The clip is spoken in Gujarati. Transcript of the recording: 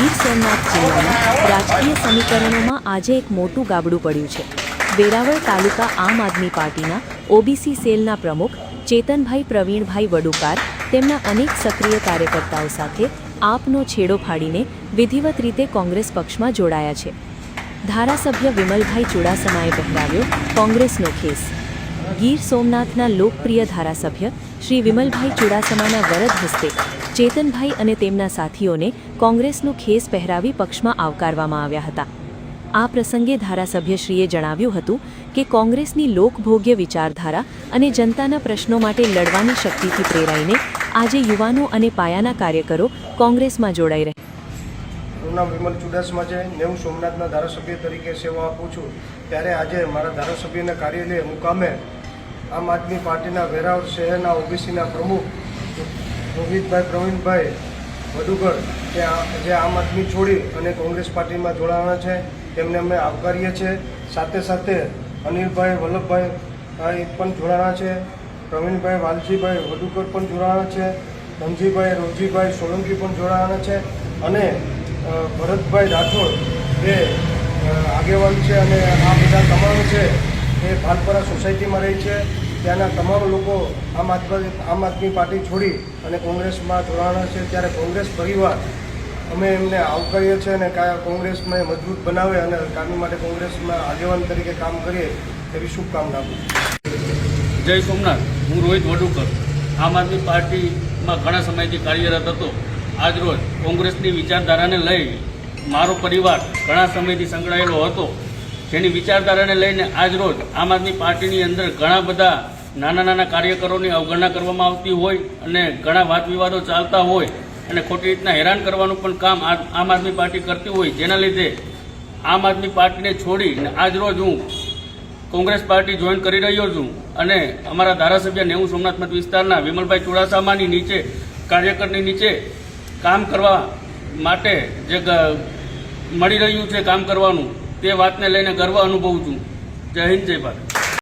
ગીર સોમનાથ જિલ્લાના રાજકીય સમીકરણોમાં આજે એક મોટું ગાબડું પડ્યું છે। વેરાવળ તાલુકા આમ આદમી પાર્ટીના ઓબીસી સેલના પ્રમુખ ચેતનભાઈ પ્રવીણભાઈ વડુકાર તેમના અનેક સક્રિય કાર્યકર્તાઓ સાથે આપનો છેડો ફાડીને વિધિવત રીતે કોંગ્રેસ પક્ષમાં જોડાયા છે। ધારાસભ્ય વિમલભાઈ ચુડાસમાએ પહેરાવ્યો કોંગ્રેસનો ખેસ। ગીર સોમનાથના લોકપ્રિય ધારાસભ્ય શ્રી વિમલભાઈ ચુડાસમાના વરદ હસ્તે ચેતનભાઈ અને તેમના સાથીઓને કોંગ્રેસનો ખેસ પહેરાવી પક્ષમાં આવકારવામાં આવ્યા હતા। આ પ્રસંગે ધારાસભ્યશ્રીએ જણાવ્યું હતું કે કોંગ્રેસની લોકભોગ્ય વિચારધારા અને જનતાના પ્રશ્નો માટે લડવાની શક્તિથી પ્રેરાઈને આજે યુવાનો અને પાયાના કાર્યકરો કોંગ્રેસમાં જોડાઈ રહ્યા। મારું નામ વિમલ ચુડાસમા છે। નેવું સોમનાથના ધારાસભ્ય તરીકે સેવા આપું છું। ત્યારે આજે મારા ધારાસભ્યના કાર્યાલય મુકામે આમ આદમી પાર્ટીના વેરાવળ શહેરના ઓબીસીના પ્રમુખ રોહિતભાઈ પ્રવીણભાઈ વડુકર જે આમ આદમી છોડી અને કોંગ્રેસ પાર્ટીમાં જોડાવાના છે તેમને અમે આવકારીએ છીએ। સાથે સાથે અનિલભાઈ વલ્લભભાઈ પણ જોડાવાના છે, પ્રવીણભાઈ વાલજીભાઈ વડુકર પણ જોડાવાના છે, ધનજીભાઈ રોજીભાઈ સોલંકી પણ જોડાવાના છે અને ભરતભાઈ રાઠોડ એ આગેવાન છે અને આ બધા તમામ છે એ ભાલપરા સોસાયટીમાં રહી છે। ત્યાંના તમામ લોકો આમ આદમી પાર્ટી છોડી અને કોંગ્રેસમાં જોડાવાના છે। ત્યારે કોંગ્રેસ પરિવાર અમે એમને આવકારીએ છીએ અને કોંગ્રેસમાં મજબૂત બનાવે અને કામ માટે કોંગ્રેસમાં આગેવાન તરીકે કામ કરીએ એવી શુભકામના આપું છું। જય સોમનાથ। હું રોહિત વડુકર આમ આદમી પાર્ટીમાં ઘણા સમયથી કાર્યરત હતો। આજરોજ કોંગ્રેસની વિચારધારાને લઈ મારો પરિવાર ઘણા સમયથી સંકળાયેલો હતો, જેની વિચારધારાને લઈને આજરોજ આમ આદમી પાર્ટીની અંદર ઘણા બધા નાના કાર્યકરોની અવગણના કરવામાં આવતી હોય અને ઘણા વાદ વિવાદો ચાલતા હોય અને ખોટી રીતના હેરાન કરવાનું પણ કામ આમ આદમી પાર્ટી કરતી હોય, જેના લીધે આમ આદમી પાર્ટીને છોડી આજરોજ હું કોંગ્રેસ પાર્ટી જોઈન કરી રહ્યો છું અને અમારા ધારાસભ્ય નેવું સોમનાથ મત વિસ્તારના વિમલભાઈ ચુડાસમાની નીચે કાર્યકરની નીચે કામ કરવા માટે જે મળી રહ્યું છે કામ કરવાનું, તે વાતને લઈને ગર્વ અનુભવું છું। જય હિન્દ, જય ભારત।